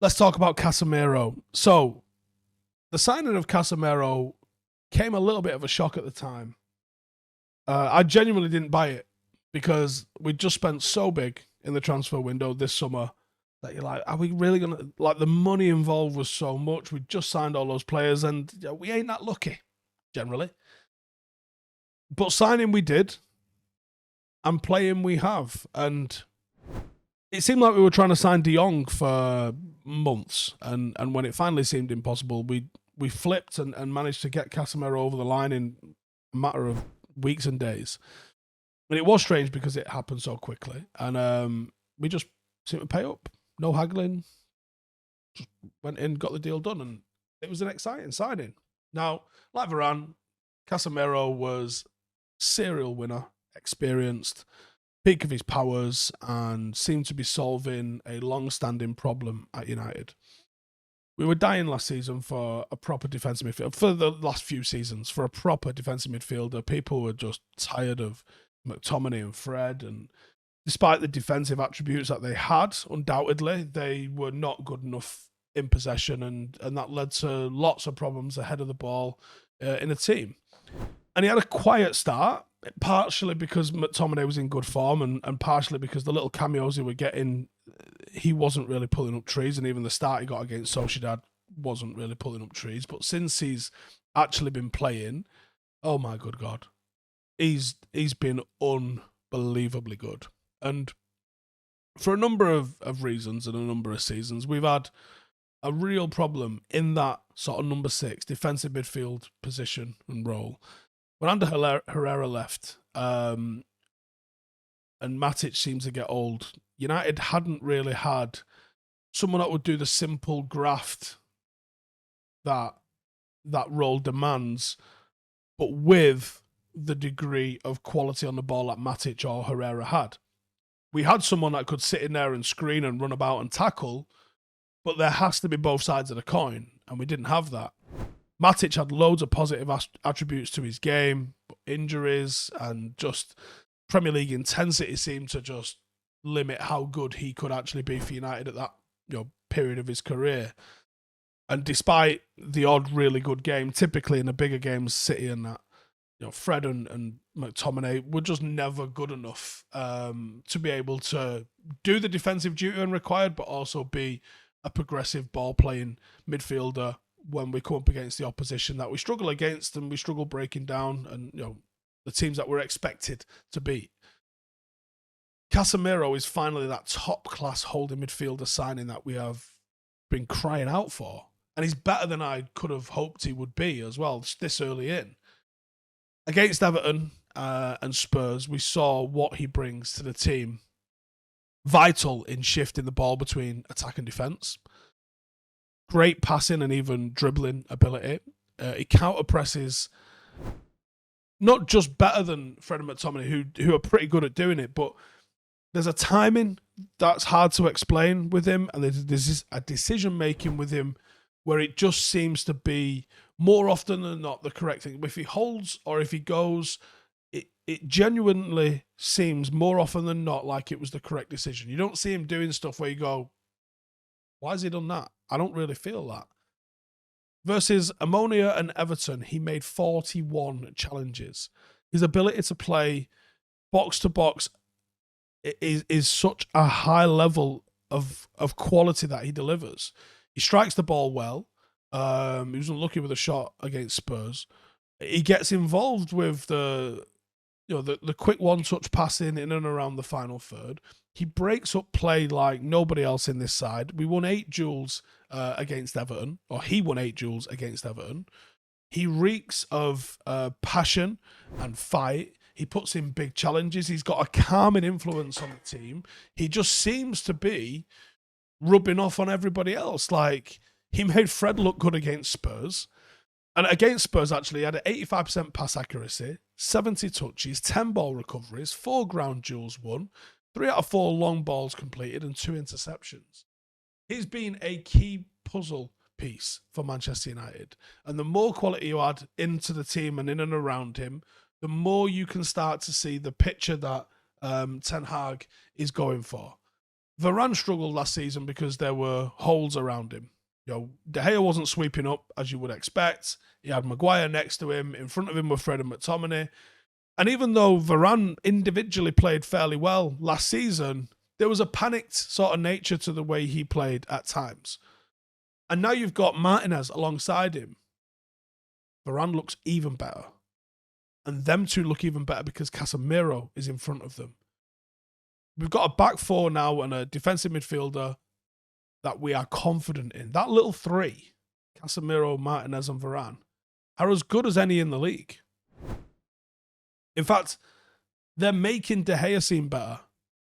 Let's talk about Casemiro. So, the signing of Casemiro came a little bit of a shock at the time. I genuinely didn't buy it because we just spent so big in the transfer window this summer that you're like, are we really going to, like, the money involved was so much. We just signed all those players and we ain't that lucky, generally. But signing we did and playing we have. And it seemed like we were trying to sign De Jong for months. And when it finally seemed impossible, we flipped and managed to get Casemiro over the line in a matter of weeks and days. And it was strange because it happened so quickly. And we just seemed to pay up. No haggling. Just went in, got the deal done. And it was an exciting signing. Now, like Varane, Casemiro was serial winner, experienced, peak of his powers, and seemed to be solving a long-standing problem at United. We were dying last season for a proper defensive midfielder. For the last few seasons, for a proper defensive midfielder, people were just tired of McTominay and Fred. And despite the defensive attributes that they had, undoubtedly, they were not good enough in possession. And that led to lots of problems ahead of the ball in the team. And he had a quiet start, partially because McTominay was in good form and partially because the little cameos he were getting, he wasn't really pulling up trees. And even the start he got against Sociedad wasn't really pulling up trees. But since he's actually been playing, oh my good God, he's been unbelievably good. And for a number of reasons and a number of seasons, we've had a real problem in that sort of number 6 defensive midfield position and role. When Ander Herrera left and Matic seemed to get old, United hadn't really had someone that would do the simple graft that role demands, but with the degree of quality on the ball that Matic or Herrera had. We had someone that could sit in there and screen and run about and tackle, but there has to be both sides of the coin, and we didn't have that. Matic had loads of positive attributes to his game, but injuries and just Premier League intensity seemed to just limit how good he could actually be for United at that period of his career. And despite the odd really good game, typically in the bigger games, City and that, Fred and McTominay were just never good enough to be able to do the defensive duty when required, but also be a progressive ball-playing midfielder when we come up against the opposition that we struggle against and we struggle breaking down and, the teams that we're expected to beat. Casemiro is finally that top-class holding midfielder signing that we have been crying out for. And he's better than I could have hoped he would be as well, this early in. Against Everton and Spurs, we saw what he brings to the team. Vital in shifting the ball between attack and defence. Great passing and even dribbling ability. He counter-presses not just better than Fred and McTominay, who are pretty good at doing it, but there's a timing that's hard to explain with him, and there's a decision-making with him where it just seems to be more often than not the correct thing. If he holds or if he goes, it genuinely seems more often than not like it was the correct decision. You don't see him doing stuff where you go, why has he done that? I don't really feel that. Versus Ammonia and Everton, he made 41 challenges. His ability to play box to box is such a high level of quality that he delivers. He strikes the ball well. He was unlucky with a shot against Spurs. He gets involved with the quick one-touch passing in and around the final third. He breaks up play like nobody else in this side. We won 8 duels against Everton, or he won 8 duels against Everton. He reeks of passion and fight. He puts in big challenges. He's got a calming influence on the team. He just seems to be rubbing off on everybody else. Like, he made Fred look good against Spurs. And against Spurs, actually, he had an 85% pass accuracy, 70 touches, 10 ball recoveries, 4 ground duels won, 3 out of 4 long balls completed, and 2 interceptions. He's been a key puzzle piece for Manchester United. And the more quality you add into the team and in and around him, the more you can start to see the picture that Ten Hag is going for. Varane struggled last season because there were holes around him. You know, De Gea wasn't sweeping up as you would expect. He had Maguire next to him. In front of him were Fred and McTominay. And even though Varane individually played fairly well last season, there was a panicked sort of nature to the way he played at times. And now you've got Martinez alongside him. Varane looks even better. And them two look even better because Casemiro is in front of them. We've got a back four now and a defensive midfielder that we are confident in. That little three, Casemiro, Martinez and Varane, are as good as any in the league. In fact, they're making De Gea seem better.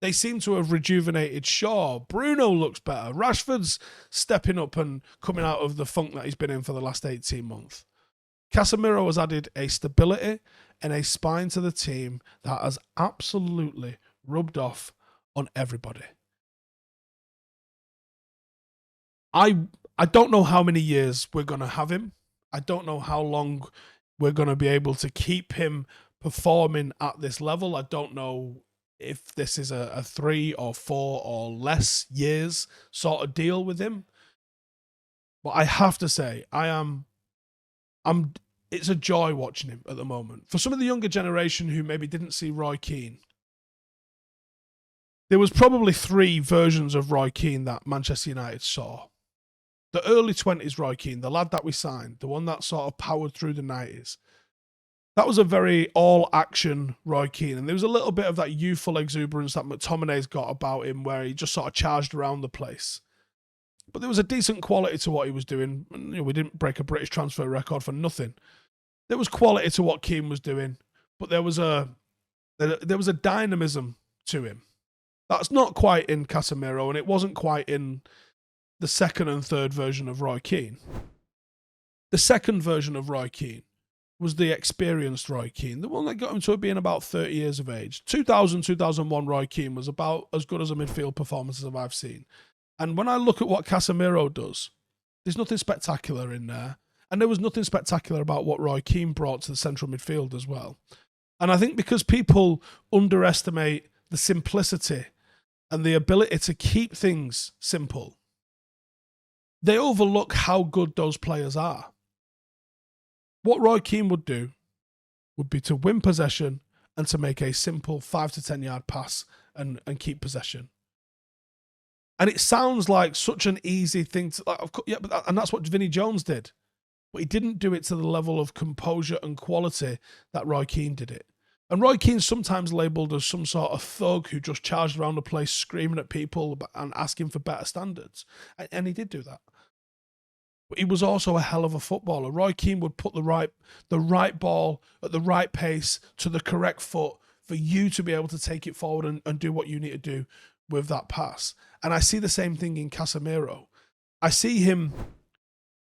They seem to have rejuvenated Shaw. Bruno looks better. Rashford's stepping up and coming out of the funk that he's been in for the last 18 months. Casemiro has added a stability and a spine to the team that has absolutely rubbed off on everybody. I don't know how many years we're going to have him. I don't know how long we're going to be able to keep him performing at this level. I don't know if this is a 3 or 4 or less years sort of deal with him. But I have to say, it's a joy watching him at the moment. For some of the younger generation who maybe didn't see Roy Keane, there was probably 3 versions of Roy Keane that Manchester United saw. The early 20s Roy Keane, the lad that we signed, the one that sort of powered through the 90s. That was a very all-action Roy Keane. And there was a little bit of that youthful exuberance that McTominay's got about him where he just sort of charged around the place. But there was a decent quality to what he was doing. You know, we didn't break a British transfer record for nothing. There was quality to what Keane was doing, but there was a dynamism to him. That's not quite in Casemiro, and it wasn't quite in the second and third version of Roy Keane. The second version of Roy Keane was the experienced Roy Keane, the one that got him to being about 30 years of age. 2000, 2001 Roy Keane was about as good as a midfield performance as I've seen. And when I look at what Casemiro does, there's nothing spectacular in there. And there was nothing spectacular about what Roy Keane brought to the central midfield as well. And I think because people underestimate the simplicity and the ability to keep things simple, they overlook how good those players are. What Roy Keane would do would be to win possession and to make a simple 5 to 10 yard pass and keep possession. And it sounds like such an easy thing to, and that's what Vinnie Jones did. But he didn't do it to the level of composure and quality that Roy Keane did it. And Roy Keane's sometimes labelled as some sort of thug who just charged around the place screaming at people and asking for better standards. And he did do that. But he was also a hell of a footballer. Roy Keane would put the right ball at the right pace to the correct foot for you to be able to take it forward and do what you need to do with that pass. And I see the same thing in Casemiro. I see him,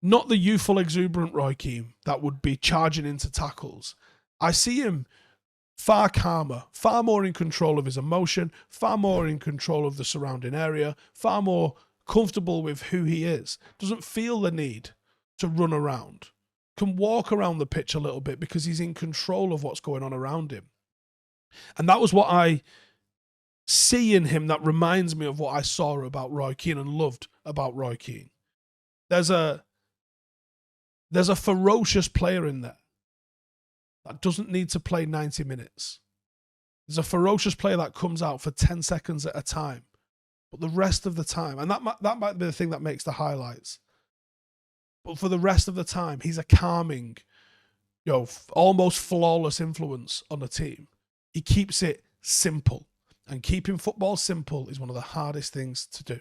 not the youthful, exuberant Roy Keane that would be charging into tackles. I see him far calmer, far more in control of his emotion, far more in control of the surrounding area, far more comfortable with who he is. Doesn't feel the need to run around. Can walk around the pitch a little bit because he's in control of what's going on around him. And that was what I see in him that reminds me of what I saw about Roy Keane and loved about Roy Keane. There's a ferocious player in there that doesn't need to play 90 minutes. There's a ferocious player that comes out for 10 seconds at a time. But the rest of the time, and that might be the thing that makes the highlights. But for the rest of the time, he's a calming, almost flawless influence on the team. He keeps it simple. And keeping football simple is one of the hardest things to do.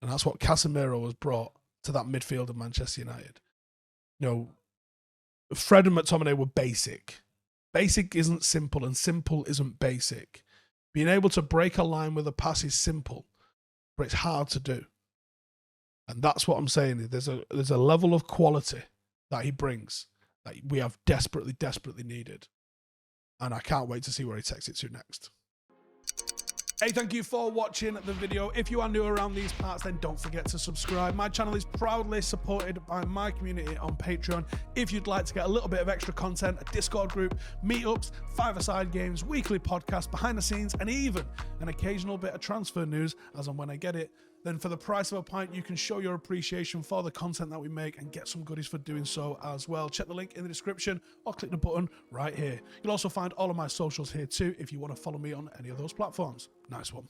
And that's what Casemiro has brought to that midfield of Manchester United. Fred and McTominay were basic. Basic isn't simple, and simple isn't basic. Being able to break a line with a pass is simple, but it's hard to do. And that's what I'm saying. There's a level of quality that he brings that we have desperately, desperately needed. And I can't wait to see where he takes it to next. Hey, thank you for watching the video. If you are new around these parts, then don't forget to subscribe. My channel is proudly supported by my community on Patreon. If you'd like to get a little bit of extra content, a Discord group, meetups, five-a-side games, weekly podcasts, behind the scenes, and even an occasional bit of transfer news as and when I get it, then for the price of a pint, you can show your appreciation for the content that we make and get some goodies for doing so as well. Check the link in the description or click the button right here. You'll also find all of my socials here too if you want to follow me on any of those platforms. Nice one.